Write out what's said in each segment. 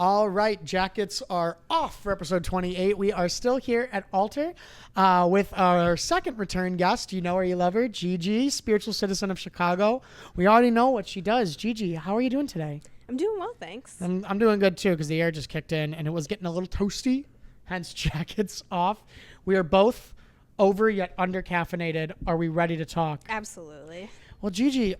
All right, jackets are off for episode 28. We are still here at Altar with our second return guest. You know her, you love her, Gigi, spiritual citizen of Chicago. We already know what she does. Gigi, how are you doing today? I'm doing well, thanks. I'm doing good too because the air just kicked in and it was getting a little toasty, hence jackets off. We are both over yet under caffeinated. Are we ready to talk? Absolutely. Well, Gigi,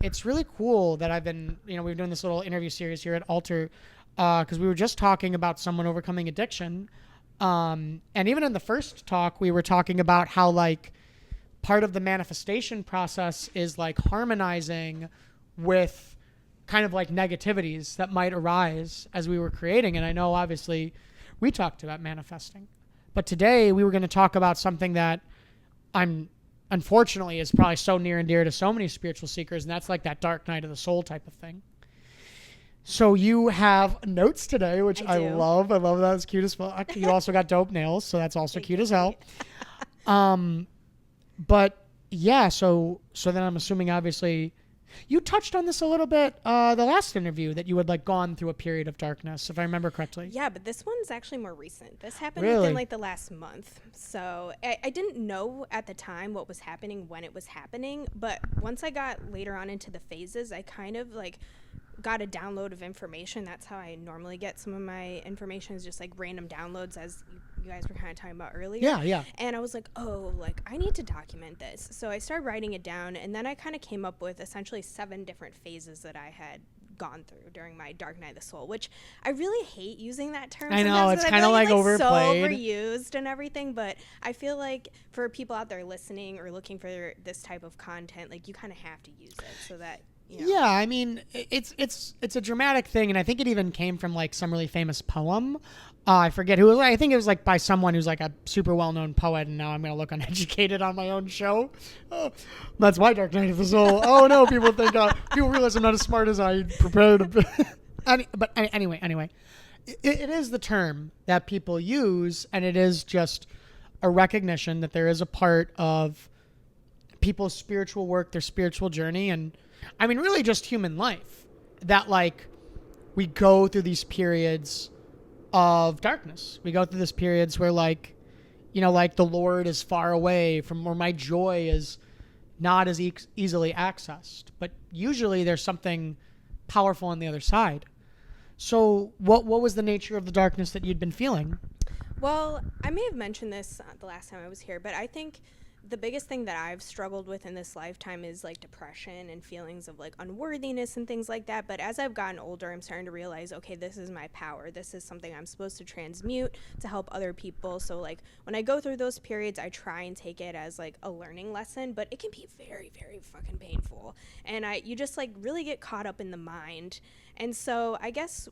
it's really cool that we've been doing this little interview series here at Altar because we were just talking about someone overcoming addiction. And even in the first talk, we were talking about how, like, part of the manifestation process is, like, harmonizing with kind of, like, negativities that might arise as we were creating. And I know, obviously, we talked about manifesting. But today, we were going to talk about something that unfortunately is probably so near and dear to so many spiritual seekers, and that's like that dark night of the soul type of thing. So you have notes today, which I love. I love that. It's cute as fuck. You also got dope nails, so that's also cute as hell. But yeah, so then I'm assuming obviously you touched on this a little bit the last interview that you had like gone through a period of darkness, if I remember correctly. Yeah, but this one's actually more recent. This happened Really? within like the last month. So I didn't know at the time what was happening when it was happening, but once I got later on into the phases, I kind of like got a download of information. That's how I normally get some of my information, is just like random downloads, as you guys were kind of talking about earlier. Yeah. And I was like, oh, like I need to document this. So I started writing it down, and then I kind of came up with essentially 7 different phases that I had gone through during my dark night of the soul, which I really hate using that term. I know, it's kind of like overplayed, so overused and everything, but I feel like for people out there listening or looking for this type of content, like you kind of have to use it so that Yeah, I mean, it's a dramatic thing, and I think it even came from like some really famous poem. I forget who. I think it was like by someone who's like a super well-known poet, and now I'm gonna look uneducated on my own show. Oh, that's my dark night of the soul. Oh no, people think people realize I'm not as smart as I prepared to be. But anyway, it is the term that people use, and it is just a recognition that there is a part of people's spiritual work, their spiritual journey, and I mean, really just human life, that like we go through these periods of darkness. We go through these periods where like, like the Lord is far away from, where my joy is not as easily accessed. But usually there's something powerful on the other side. So what was the nature of the darkness that you'd been feeling? Well, I may have mentioned this the last time I was here, but I think the biggest thing that I've struggled with in this lifetime is like depression and feelings of like unworthiness and things like that. But as I've gotten older, I'm starting to realize, okay, this is my power. This is something I'm supposed to transmute to help other people. So like when I go through those periods, I try and take it as like a learning lesson, but it can be very, very fucking painful. And you just like really get caught up in the mind. And so I guess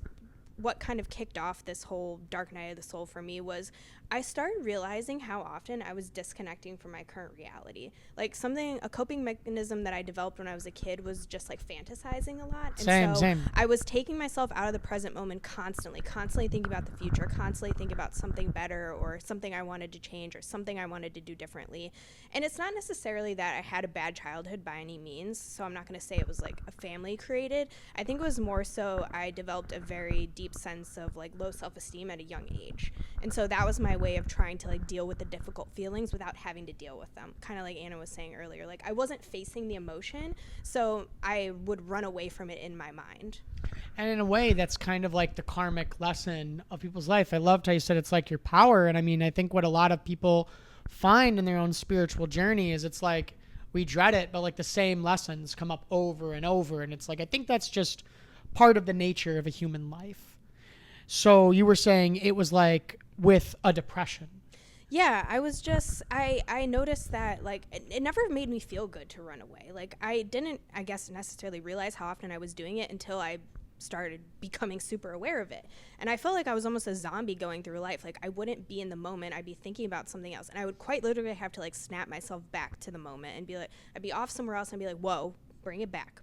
what kind of kicked off this whole dark night of the soul for me was I started realizing how often I was disconnecting from my current reality. Like a coping mechanism that I developed when I was a kid was just like fantasizing a lot. And Same. I was taking myself out of the present moment constantly thinking about the future, constantly thinking about something better or something I wanted to change or something I wanted to do differently. And it's not necessarily that I had a bad childhood by any means, so I'm not going to say it was like a family created. I think it was more so I developed a very deep sense of like low self-esteem at a young age. And so that was my way of trying to like deal with the difficult feelings without having to deal with them. Kind of like Anna was saying earlier, like I wasn't facing the emotion, so I would run away from it in my mind. And in a way, that's kind of like the karmic lesson of people's life. I loved how you said it's like your power. And I mean, I think what a lot of people find in their own spiritual journey is it's like we dread it, but like the same lessons come up over and over. And it's like, I think that's just part of the nature of a human life. So you were saying it was like with a depression. Yeah, I was just, I noticed that, like, it never made me feel good to run away. Like, I didn't, I guess, necessarily realize how often I was doing it until I started becoming super aware of it. And I felt like I was almost a zombie going through life. Like, I wouldn't be in the moment. I'd be thinking about something else. And I would quite literally have to, like, snap myself back to the moment and be like, I'd be off somewhere else and be like, whoa, bring it back.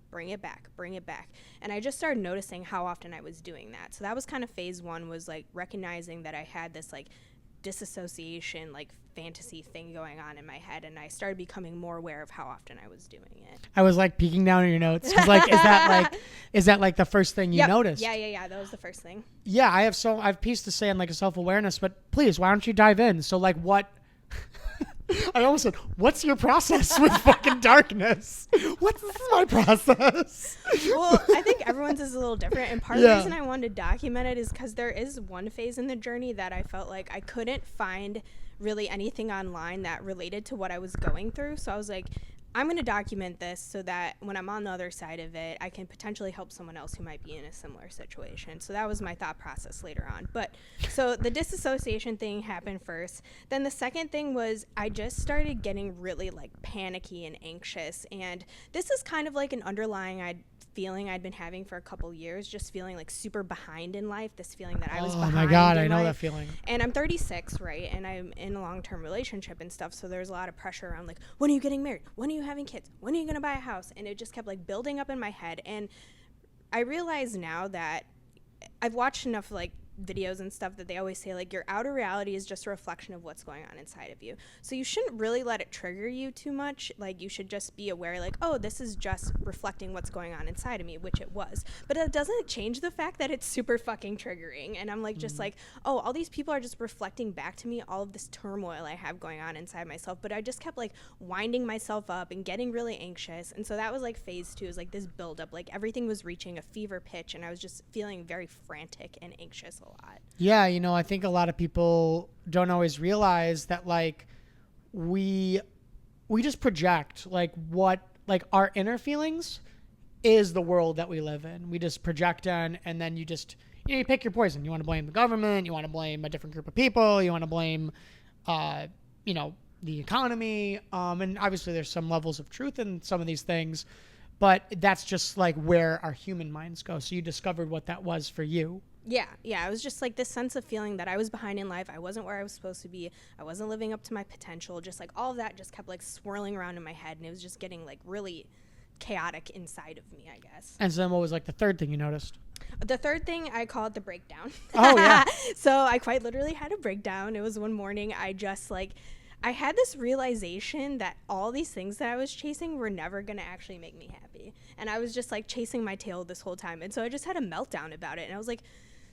And I just started noticing how often I was doing that. So that was kind of phase 1, was like recognizing that I had this like disassociation, like fantasy thing going on in my head, and I started becoming more aware of how often I was doing it. I was like peeking down in your notes. 'Cause, like, is that like the first thing you noticed? Yeah. That was the first thing. Yeah, I have pieces to say on like a self-awareness, but please, why don't you dive in? So like what I almost said, what's your process with fucking darkness? What's my process? Well, I think everyone's is a little different. And part of the reason I wanted to document it is because there is one phase in the journey that I felt like I couldn't find really anything online that related to what I was going through. So I was like, I'm going to document this so that when I'm on the other side of it, I can potentially help someone else who might be in a similar situation. So that was my thought process later on. But so the disassociation thing happened first. Then the second thing was I just started getting really like panicky and anxious. And this is kind of like an underlying feeling I'd been having for a couple years, just feeling like super behind in life, this feeling that I was behind. Oh my God, I know life. that feeling. And I'm 36, right? And I'm in a long-term relationship and stuff, so there's a lot of pressure around like, when are you getting married? When are you having kids? When are you going to buy a house? And it just kept like building up in my head. And I realize now that I've watched enough like videos and stuff that they always say like your outer reality is just a reflection of what's going on inside of you. So you shouldn't really let it trigger you too much. Like you should just be aware like, oh, this is just reflecting what's going on inside of me, which it was. But it doesn't change the fact that it's super fucking triggering. And I'm like just like, oh, all these people are just reflecting back to me all of this turmoil I have going on inside myself. But I just kept like winding myself up and getting really anxious. And so that was like phase 2, is like this buildup. Like everything was reaching a fever pitch and I was just feeling very frantic and anxious a lot. Yeah, you know, I think a lot of people don't always realize that like we just project like what like our inner feelings is the world that we live in. We just project on, and then you just you pick your poison. You want to blame the government, you want to blame a different group of people, you want to blame the economy, and obviously there's some levels of truth in some of these things, but that's just like where our human minds go. So you discovered what that was for you. Yeah. It was just like this sense of feeling that I was behind in life. I wasn't where I was supposed to be. I wasn't living up to my potential. Just like all of that just kept like swirling around in my head, and it was just getting like really chaotic inside of me, I guess. And so then what was like the third thing you noticed? The third thing, I call it the breakdown. Oh, yeah. So I quite literally had a breakdown. It was one morning I had this realization that all these things that I was chasing were never going to actually make me happy. And I was just like chasing my tail this whole time. And so I just had a meltdown about it. And I was like,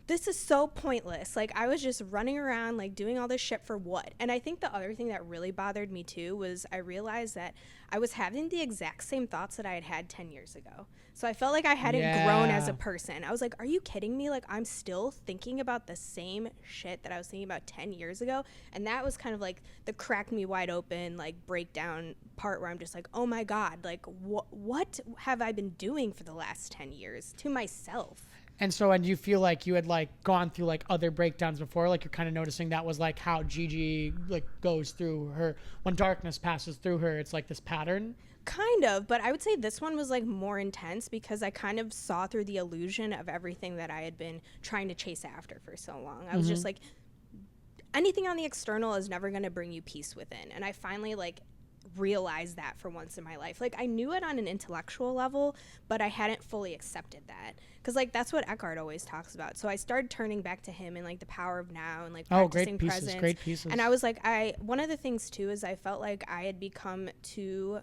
this is so pointless. Like I was just running around like doing all this shit for what? And I think the other thing that really bothered me too was I realized that I was having the exact same thoughts that I had had 10 years ago. So I felt like I hadn't grown as a person. I was like, are you kidding me? Like I'm still thinking about the same shit that I was thinking about 10 years ago. And that was kind of like the crack me wide open, like breakdown part where I'm just like, oh my God, like what have I been doing for the last 10 years to myself? And so, and do you feel like you had like gone through like other breakdowns before? Like you're kind of noticing that was like how Gigi like goes through her, when darkness passes through her, it's like this pattern? Kind of, but I would say this one was like more intense because I kind of saw through the illusion of everything that I had been trying to chase after for so long. I was just like, anything on the external is never going to bring you peace within. And I finally like realized that for once in my life. Like I knew it on an intellectual level, but I hadn't fully accepted that, because like that's what Eckhart always talks about. So I started turning back to him and like the power of now and like practicing presence. Great pieces. And I was like, one of the things too is I felt like I had become too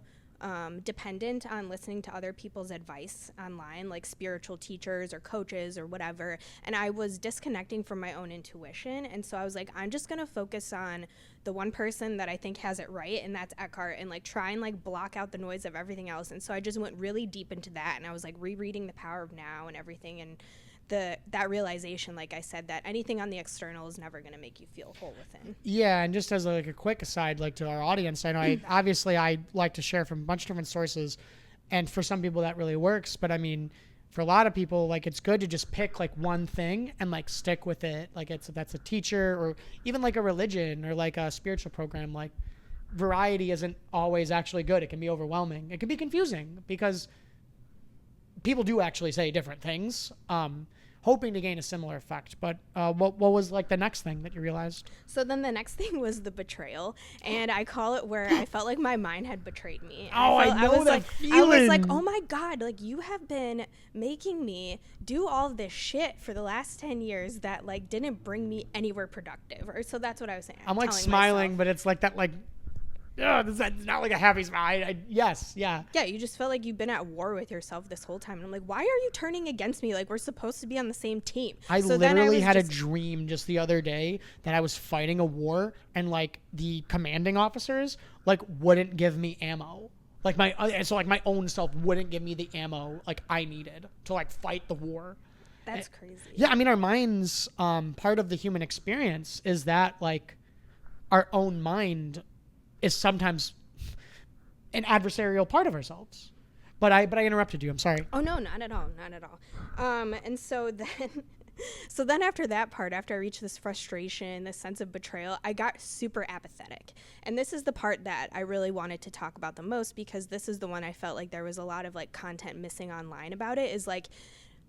dependent on listening to other people's advice online, like spiritual teachers or coaches or whatever, and I was disconnecting from my own intuition. And so I was like, I'm just gonna focus on the one person that I think has it right, and that's Eckhart, and like try and like block out the noise of everything else. And so I just went really deep into that, and I was like rereading The Power of Now and everything, and that realization, like I said, that anything on the external is never going to make you feel whole within. Yeah, and just as like a quick aside, like to our audience, I know I like to share from a bunch of different sources, and for some people that really works, but I mean, for a lot of people, like it's good to just pick like one thing and like stick with it. Like that's a teacher or even like a religion or like a spiritual program. Like variety isn't always actually good. It can be overwhelming. It can be confusing because people do actually say different things. hoping to gain a similar effect. But what was like the next thing that you realized? So then the next thing was the betrayal, and I call it where I felt like my mind had betrayed me. And Oh, I know was that like, feeling. I was like, oh my God, like you have been making me do all this shit for the last 10 years that like didn't bring me anywhere productive. Or so that's what I was saying. I'm like telling smiling, myself. but it's like that like. It's not like a happy smile. Yes, yeah. Yeah, you just felt like you've been at war with yourself this whole time. And I'm like, why are you turning against me? Like, we're supposed to be on the same team. I So literally had a dream just the other day that I was fighting a war and like the commanding officers like wouldn't give me ammo. Like my own self wouldn't give me the ammo like I needed to like fight the war. That's crazy. Yeah, I mean our minds, part of the human experience is that like our own mind is sometimes an adversarial part of ourselves. But I interrupted you. I'm sorry. Oh no, not at all, not at all. And so then after that part, after I reached this frustration, this sense of betrayal, I got super apathetic. And this is the part that I really wanted to talk about the most, because this is the one I felt like there was a lot of like content missing online about it, is like,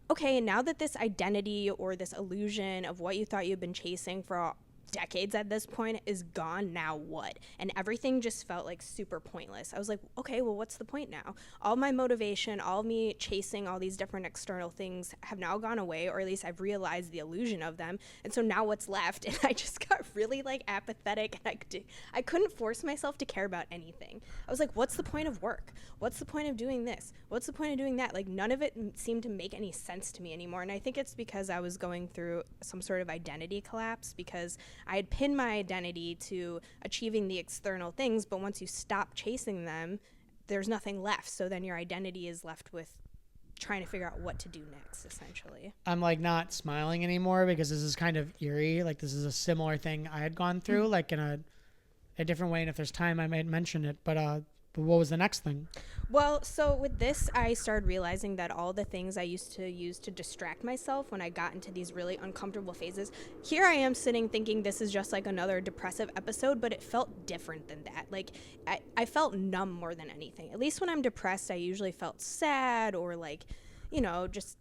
okay, now that this identity or this illusion of what you thought you'd been chasing for decades at this point is gone, now what? And everything just felt like super pointless. I was like, okay, well, what's the point now? All my motivation, all of me chasing all these different external things have now gone away, or at least I've realized the illusion of them. And so now what's left? And I just got really like apathetic, and I couldn't force myself to care about anything. I was like, what's the point of work? What's the point of doing this? What's the point of doing that? Like none of it seemed to make any sense to me anymore. And I think it's because I was going through some sort of identity collapse, because I had pinned my identity to achieving the external things, but once you stop chasing them, there's nothing left. So then your identity is left with trying to figure out what to do next, essentially. I'm like not smiling anymore because this is kind of eerie. Like this is a similar thing I had gone through, like in a different way. And if there's time, I might mention it. But what was the next thing? Well, so with this, I started realizing that all the things I used to use to distract myself when I got into these really uncomfortable phases, here I am sitting thinking this is just like another depressive episode, but it felt different than that. Like I felt numb more than anything. At least when I'm depressed, I usually felt sad or like, just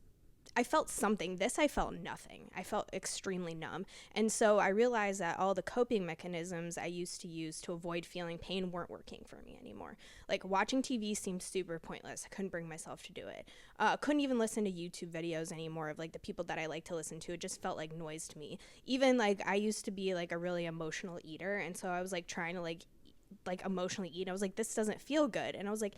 I felt something. This, I felt nothing. I felt extremely numb. And so I realized that all the coping mechanisms I used to use to avoid feeling pain weren't working for me anymore. Like watching TV seemed super pointless. I couldn't bring myself to do it. Couldn't even listen to YouTube videos anymore of like the people that I like to listen to. It just felt like noise to me. Even like I used to be like a really emotional eater. And so I was like trying to like emotionally eat. I was like, this doesn't feel good. And I was like,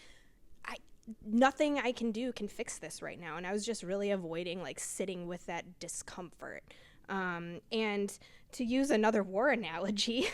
nothing I can do can fix this right now. And I was just really avoiding like sitting with that discomfort. And to use another war analogy,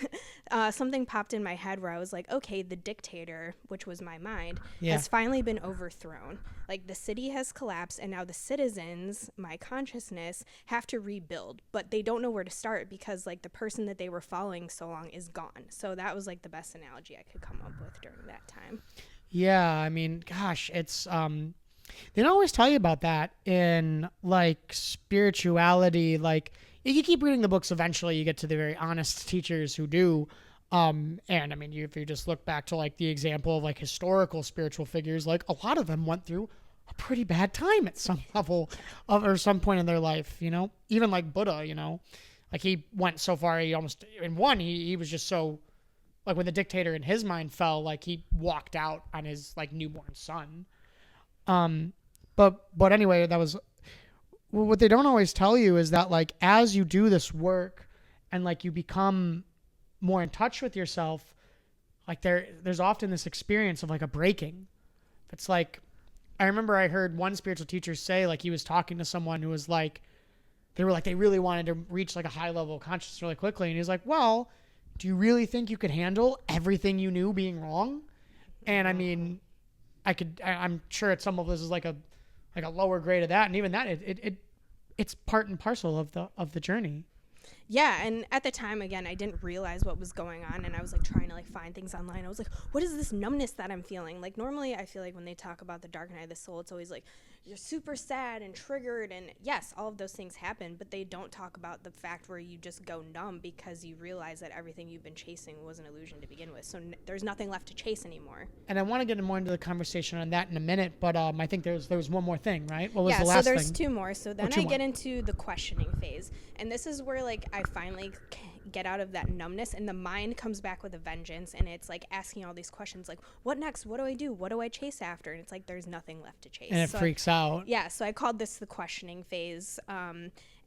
something popped in my head where I was like, okay, the dictator, which was my mind, has finally been overthrown. Like the city has collapsed, and now the citizens, my consciousness, have to rebuild, but they don't know where to start because like the person that they were following so long is gone. So that was like the best analogy I could come up with during that time. Yeah, I mean, gosh, it's they don't always tell you about that in like spirituality. Like if you keep reading the books, eventually you get to the very honest teachers who do. And I mean, if you just look back to like the example of like historical spiritual figures, like a lot of them went through a pretty bad time at some level of or some point in their life. Even like Buddha. Like he went so far, he almost he was just so. Like when the dictator in his mind fell, like he walked out on his like newborn son. But anyway, that was what they don't always tell you is that like as you do this work and like you become more in touch with yourself, like there's often this experience of like a breaking. It's like I remember I heard one spiritual teacher say like he was talking to someone who was like they really wanted to reach like a high level of consciousness really quickly, and he was like, well, do you really think you could handle everything you knew being wrong? And I mean, I'm sure at some of this is like a lower grade of that. And even that, it's part and parcel of the journey. Yeah, and at the time, again, I didn't realize what was going on, and I was like trying to like find things online. I was like, what is this numbness that I'm feeling? Like normally I feel like when they talk about the dark night of the soul, it's always like you're super sad and triggered, and yes, all of those things happen, but they don't talk about the fact where you just go numb because you realize that everything you've been chasing was an illusion to begin with. So there's nothing left to chase anymore. And I want to get more into the conversation on that in a minute, but I think there was one more thing, right? What was Yeah, the so last there's thing? two more. So then two I more. get into the questioning phase. And this is where like I finally get out of that numbness and the mind comes back with a vengeance, and it's like asking all these questions like, what next? What do I do? What do I chase after? And it's like there's nothing left to chase. And it freaks out. Yeah, so I called this the questioning phase.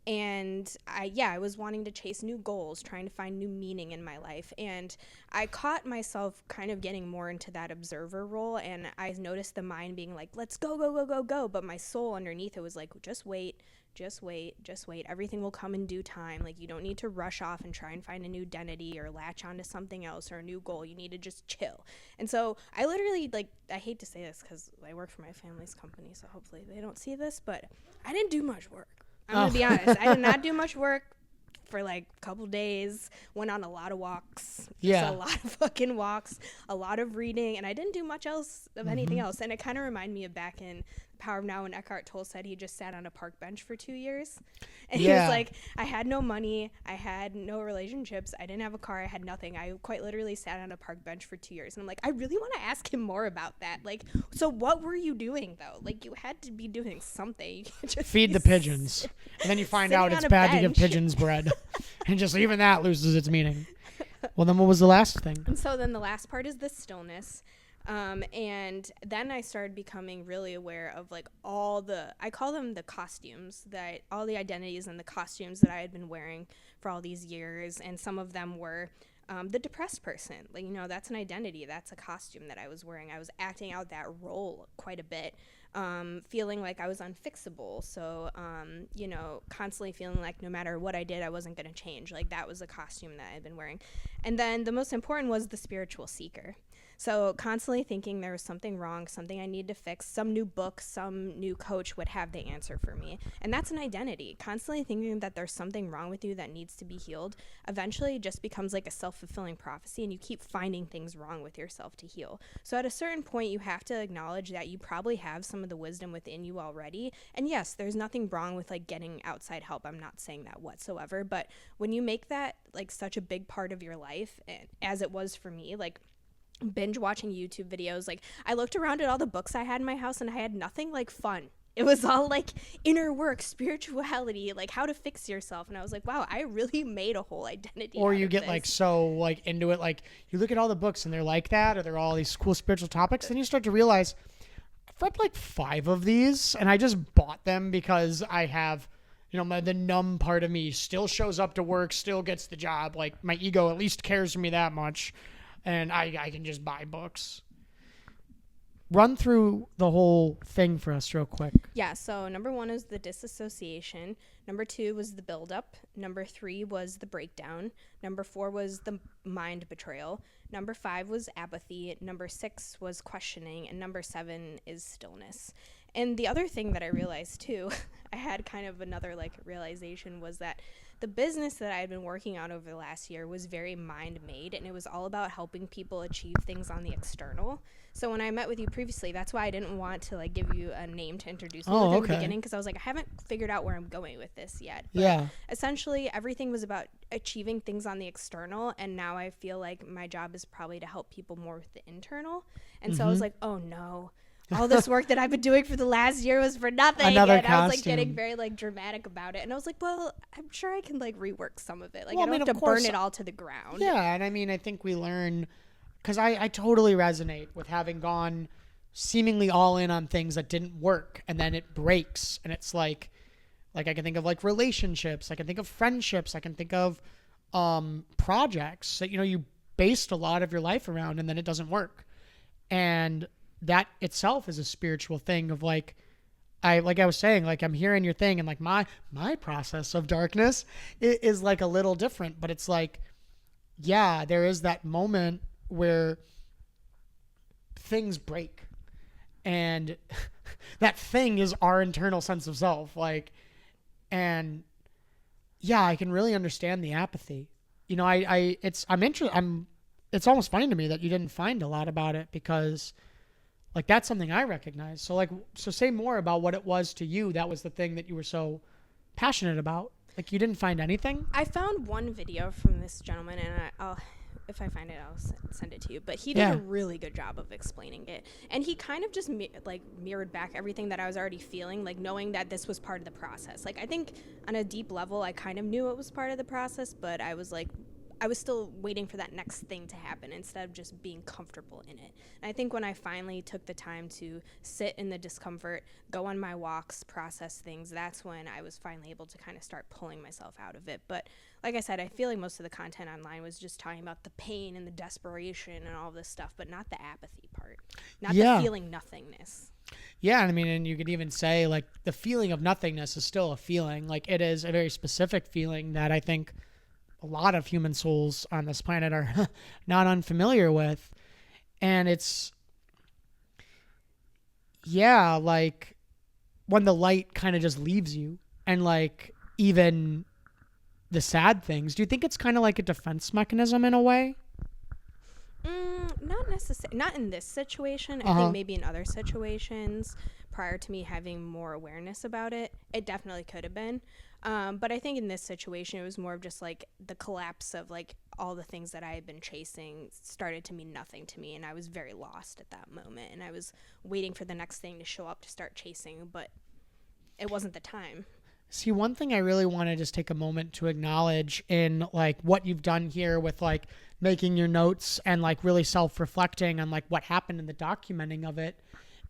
And I was wanting to chase new goals, trying to find new meaning in my life. And I caught myself kind of getting more into that observer role. And I noticed the mind being like, let's go, go, go, go, go. But my soul underneath it was like, just wait, just wait, just wait. Everything will come in due time. Like, you don't need to rush off and try and find a new identity or latch onto something else or a new goal. You need to just chill. And so I literally, like, I hate to say this because I work for my family's company, so hopefully they don't see this, but I didn't do much work. I'm going to be honest. I did not do much work for like a couple days. Went on a lot of walks. Yeah. A lot of fucking walks. A lot of reading. And I didn't do much else of anything else. And it kind of reminded me of back in Power of Now when Eckhart Tolle said he just sat on a park bench for 2 years. And he was like, I had no money. I had no relationships. I didn't have a car. I had nothing. I quite literally sat on a park bench for 2 years. And I'm like, I really want to ask him more about that. Like, so what were you doing though? Like, you had to be doing something. You can't just feed the pigeons. And then you find out it's bad to give pigeons bread. And just even that loses its meaning. Well, then what was the last thing? And so then the last part is the stillness. And then I started becoming really aware of like I call them the costumes, that all the identities and the costumes that I had been wearing for all these years. And some of them were the depressed person. Like, that's an identity. That's a costume that I was wearing. I was acting out that role quite a bit. Feeling like I was unfixable. So, constantly feeling like no matter what I did, I wasn't going to change. Like, that was a costume that I'd been wearing. And then the most important was the spiritual seeker. So constantly thinking there was something wrong, something I need to fix, some new book, some new coach would have the answer for me. And that's an identity. Constantly thinking that there's something wrong with you that needs to be healed eventually just becomes like a self-fulfilling prophecy, and you keep finding things wrong with yourself to heal. So at a certain point, you have to acknowledge that you probably have some of the wisdom within you already. And yes, there's nothing wrong with like getting outside help. I'm not saying that whatsoever. But when you make that like such a big part of your life, and as it was for me, like binge watching YouTube videos, like I looked around at all the books I had in my house and I had nothing like fun. It was all like inner work, spirituality, like how to fix yourself. And I was like, wow, I really made a whole identity. Or you get this. like so like into it, like you look at all the books and they're like that, or they're all these cool spiritual topics. Then you start to realize I've read like 5 of these and I just bought them because I have, the numb part of me still shows up to work, still gets the job. Like my ego at least cares for me that much. And I can just buy books. Run through the whole thing for us real quick. Yeah, so number 1 is the disassociation. Number 2 was the buildup. Number 3 was the breakdown. Number 4 was the mind betrayal. Number 5 was apathy. Number 6 was questioning. And number 7 is stillness. And the other thing that I realized too, I had kind of another like realization, was that the business that I had been working on over the last year was very mind-made, and it was all about helping people achieve things on the external. So when I met with you previously, that's why I didn't want to like give you a name to introduce me with in the beginning, because I was like, I haven't figured out where I'm going with this yet. But essentially, everything was about achieving things on the external, and now I feel like my job is probably to help people more with the internal. And so I was like, oh no. All this work that I've been doing for the last year was for nothing. Another and costume. I was like getting very like dramatic about it. And I was like, well, I'm sure I can like rework some of it. Like, well, I don't have to burn it all to the ground. Yeah, and I mean, I think we learn, because I totally resonate with having gone seemingly all in on things that didn't work, and then it breaks, and it's like I can think of like relationships, I can think of friendships, I can think of projects that you based a lot of your life around, and then it doesn't work. And that itself is a spiritual thing of like I was saying, like I'm hearing your thing, and like my process of darkness is like a little different, but it's like, yeah, there is that moment where things break, and that thing is our internal sense of self, like, and Yeah, I can really understand the apathy. It's almost funny to me that you didn't find a lot about it because like that's something I recognize. So say more about what it was to you that was the thing that you were so passionate about. Like you didn't find anything? I found one video from this gentleman, and I'll, if I find it, I'll send it to you. But he did a Yeah. really good job of explaining it, and he kind of just mirrored back everything that I was already feeling, like knowing that this was part of the process. Like I think on a deep level, I kind of knew it was part of the process, but I was still waiting for that next thing to happen instead of just being comfortable in it. And I think when I finally took the time to sit in the discomfort, go on my walks, process things, that's when I was finally able to kind of start pulling myself out of it. But like I said, I feel like most of the content online was just talking about the pain and the desperation and all this stuff, but not the apathy part, not the feeling nothingness. Yeah, I mean, and you could even say like the feeling of nothingness is still a feeling. Like it is a very specific feeling that I think a lot of human souls on this planet are not unfamiliar with. And it's, yeah, like when the light kind of just leaves you and like even the sad things. Do you think it's kind of like a defense mechanism in a way? Not necessarily. Not in this situation. I think maybe in other situations prior to me having more awareness about it, it definitely could have been. But I think in this situation, it was more of just like the collapse of like all the things that I had been chasing started to mean nothing to me. And I was very lost at that moment. And I was waiting for the next thing to show up to start chasing, but it wasn't the time. See, one thing I really want to just take a moment to acknowledge in like what you've done here with like making your notes and like really self-reflecting on like what happened in the documenting of it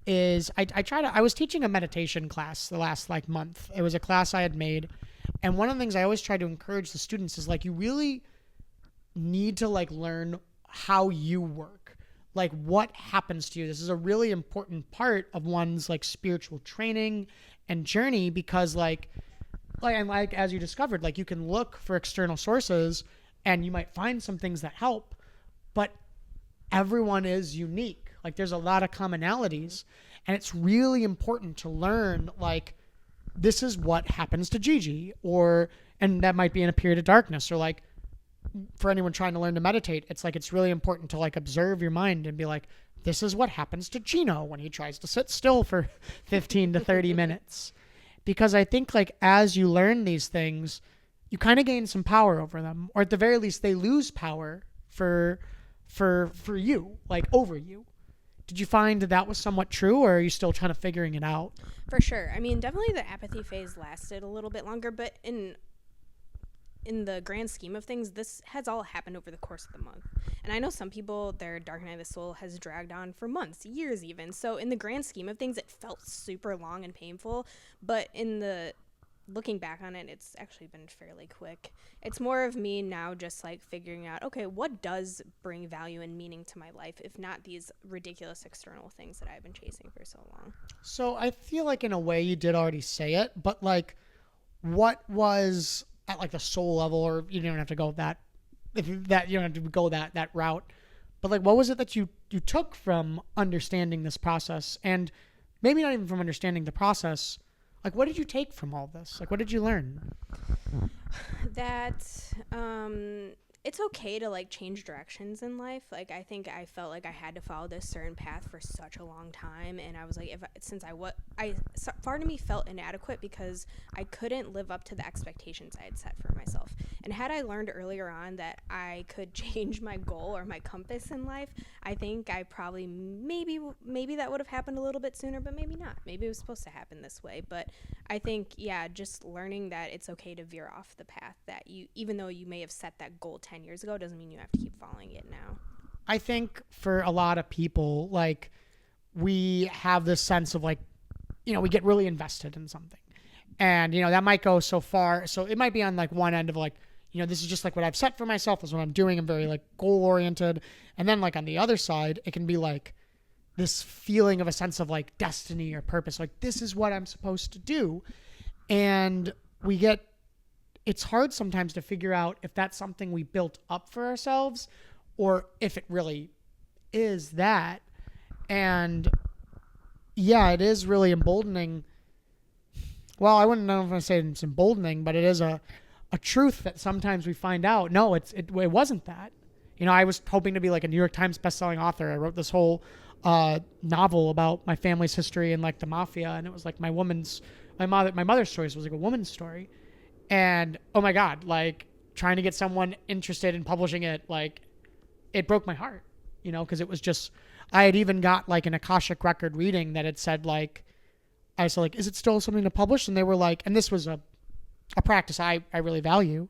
is I was teaching a meditation class the last like month. It was a class I had made. And one of the things I always try to encourage the students is like you really need to like learn how you work. Like what happens to you. This is a really important part of one's like spiritual training and journey because like as you discovered, like you can look for external sources and you might find some things that help, but everyone is unique. Like there's a lot of commonalities and it's really important to learn like this is what happens to Gigi and that might be in a period of darkness or like for anyone trying to learn to meditate, it's like it's really important to like observe your mind and be like this is what happens to Gino when he tries to sit still for 15 to 30 minutes. Because I think like as you learn these things, you kind of gain some power over them, or at the very least they lose power for you, like over you. Did you find that was somewhat true, or are you still trying to figuring it out? For sure. I mean, definitely the apathy phase lasted a little bit longer, but in the grand scheme of things, this has all happened over the course of the month. And I know some people, their dark night of the soul has dragged on for months, years even. So in the grand scheme of things, it felt super long and painful. But in the looking back on it, it's actually been fairly quick. It's more of me now just like figuring out, okay, what does bring value and meaning to my life, if not these ridiculous external things that I've been chasing for so long. So I feel like in a way you did already say it, but like what was at like the soul level, or you don't have to go that you don't have to go that route, but like what was it that you took from understanding this process, and maybe not even from understanding the process, like what did you take from all this, like what did you learn? That it's okay to like change directions in life. Like I think I felt like I had to follow this certain path for such a long time, and I was like, part of me felt inadequate because I couldn't live up to the expectations I had set for myself. And had I learned earlier on that I could change my goal or my compass in life, I think I probably maybe that would have happened a little bit sooner, but maybe not. Maybe it was supposed to happen this way. But I think, yeah, just learning that it's okay to veer off the path that you, even though you may have set that goal 10 years ago, doesn't mean you have to keep following it now. I think for a lot of people, like we have this sense of like, we get really invested in something, and that might go so far. So it might be on like one end of like, this is just like what I've set for myself. This is what I'm doing. I'm very like goal oriented. And then like on the other side, it can be like this feeling of a sense of like destiny or purpose. Like this is what I'm supposed to do. And it's hard sometimes to figure out if that's something we built up for ourselves or if it really is that. And yeah, it is really emboldening. Well, I wouldn't know if I say it's emboldening, but it is a a truth that sometimes we find out, no, it wasn't that. I was hoping to be like a New York Times bestselling author. I wrote this whole novel about my family's history and like the mafia, and it was like my mother's stories was like a woman's story. And oh my God, like trying to get someone interested in publishing it, like it broke my heart, because it was just, I had even got like an Akashic record reading that had said like, I said like, is it still something to publish? And they were like, and this was a practice I really value.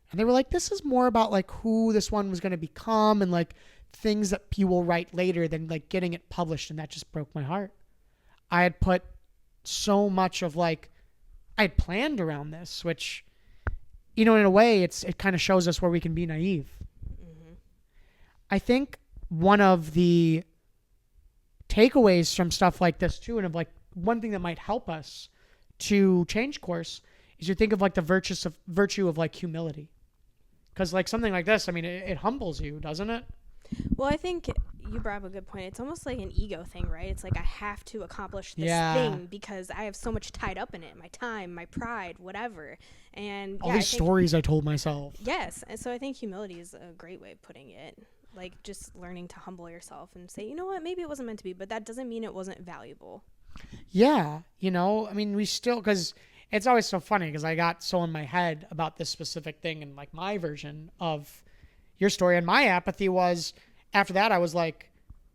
And they were like, this is more about like who this one was going to become and like things that you will write later than like getting it published. And that just broke my heart. I had put so much of like, I had planned around this, which, in a way it kind of shows us where we can be naive. Mm-hmm. I think one of the takeaways from stuff like this too, and of like one thing that might help us to change course, is you think of like the virtue of like humility. Because like something like this, I mean, it humbles you, doesn't it? Well, I think you brought up a good point. It's almost like an ego thing, right? It's like I have to accomplish this thing because I have so much tied up in it. My time, my pride, whatever. And all these stories I told myself. Yes. And so I think humility is a great way of putting it. Like just learning to humble yourself and say, you know what, maybe it wasn't meant to be, but that doesn't mean it wasn't valuable. Yeah. I mean, we still, because it's always so funny because I got so in my head about this specific thing and like my version of your story, and my apathy was after that I was like,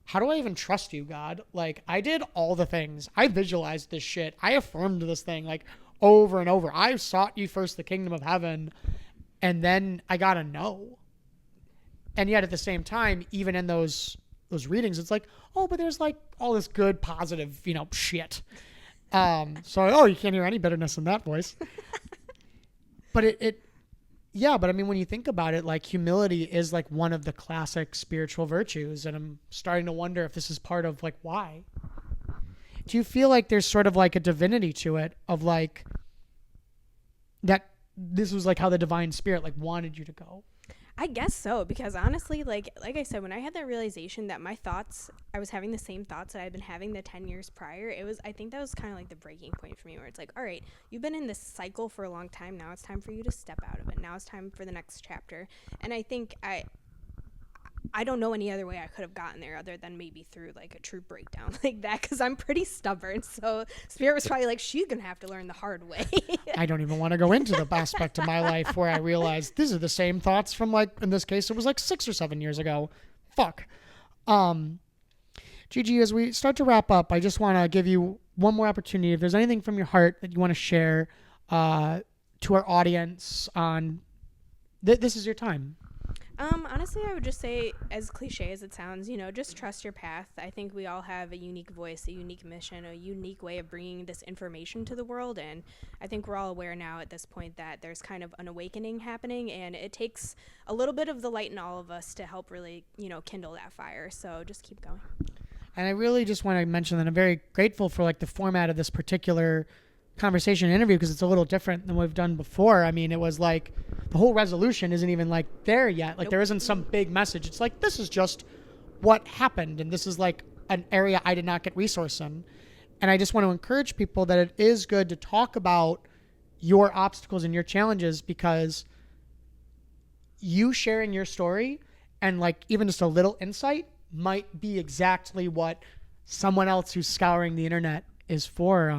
how do I even trust you, God? Like I did all the things. I visualized this shit. I affirmed this thing like over and over. I sought you first, the kingdom of heaven, and then I got a no. And yet at the same time, even in those readings, it's like, oh, but there's like all this good, positive, shit. You can't hear any bitterness in that voice. But but I mean, when you think about it, like humility is like one of the classic spiritual virtues. And I'm starting to wonder if this is part of like why. Do you feel like there's sort of like a divinity to it of like that this was like how the divine spirit like wanted you to go? I guess so, because honestly, like I said, when I had that realization that my thoughts, I was having the same thoughts that I'd been having the 10 years prior, I think that was kind of like the breaking point for me, where it's like, all right, you've been in this cycle for a long time. Now it's time for you to step out of it. Now it's time for the next chapter. And I think I don't know any other way I could have gotten there other than maybe through like a true breakdown like that, because I'm pretty stubborn. So Spirit was probably like, she's going to have to learn the hard way. I don't even want to go into the aspect of my life where I realized these are the same thoughts from like, in this case, it was like 6 or 7 years ago. Fuck. Gigi, as we start to wrap up, I just want to give you one more opportunity. If there's anything from your heart that you want to share to our audience on, this is your time. Honestly, I would just say, as cliche as it sounds, just trust your path. I think we all have a unique voice, a unique mission, a unique way of bringing this information to the world. And I think we're all aware now at this point that there's kind of an awakening happening, and it takes a little bit of the light in all of us to help really, kindle that fire. So just keep going. And I really just want to mention that I'm very grateful for like the format of this particular conversation interview, because it's a little different than we've done before. I mean, it was like the whole resolution isn't even like there yet. Like There isn't some big message. It's like, this is just what happened. And this is like an area I did not get resource in. And I just want to encourage people that it is good to talk about your obstacles and your challenges, because you sharing your story and like even just a little insight might be exactly what someone else who's scouring the internet is for.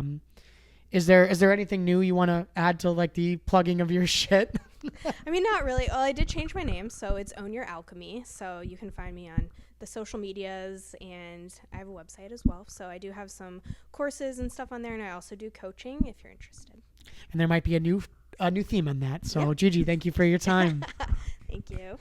Is there anything new you want to add to like the plugging of your shit? I mean, not really. Well, I did change my name, so it's Own Your Alchemy. So you can find me on the social medias, and I have a website as well. So I do have some courses and stuff on there, and I also do coaching if you're interested. And there might be a new theme on that. So Gigi, thank you for your time. Thank you.